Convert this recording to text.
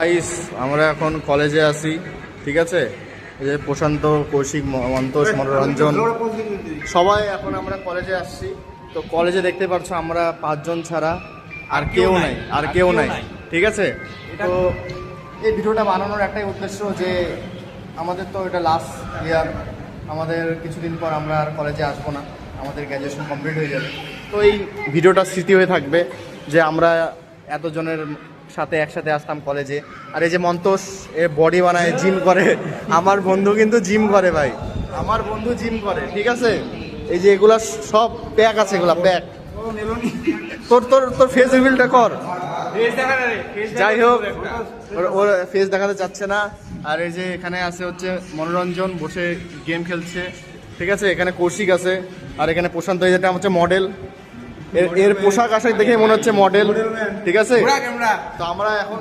Guys আমরা এখন কলেজে আছি, ঠিক আছে। এই যে প্রশান্ত, কৌশিক, মন্তোষ, মনোরঞ্জন সবাই এখন আমরা কলেজে আসছি। তো কলেজে দেখতে পাচ্ছ আমরা 5 জন ছাড়া আর কেউ নাই, ঠিক আছে। তো এই ভিডিওটা বানানোর একটাই উদ্দেশ্য যে আমাদের তো এটা লাস্ট ইয়ার, আমাদের কিছুদিন পর আমরা আর কলেজে আসবো না, আমাদের গ্র্যাজুয়েশন কমপ্লিট হয়ে যাবে। তো এই ভিডিওটা স্মৃতি হয়ে থাকবে যে আমরা এতজনের সাথে একসাথে আসতাম কলেজে। আর এই যে মন্তোষ, এ বডি বানায়, জিম করে। আমার বন্ধু কিন্তু জিম করে ভাই, আমার বন্ধু জিম করে, ঠিক আছে। এই যে এগুলা সব প্যাক আছে, এগুলা প্যাক। তোর তোর তোর ফেস রিভিলটা কর। যাই হোক, ওর ফেস দেখাতে চাচ্ছে না। আর এই যে এখানে আছে হচ্ছে মনোরঞ্জন, বসে গেম খেলছে, ঠিক আছে। এখানে কৌশিক আছে, আর এখানে প্রশান্ত, এই যেটা হচ্ছে মডেল। এর পোশাক আশাক দেখে মনে হচ্ছে মডেল, ঠিক আছে। তো আমরা এখন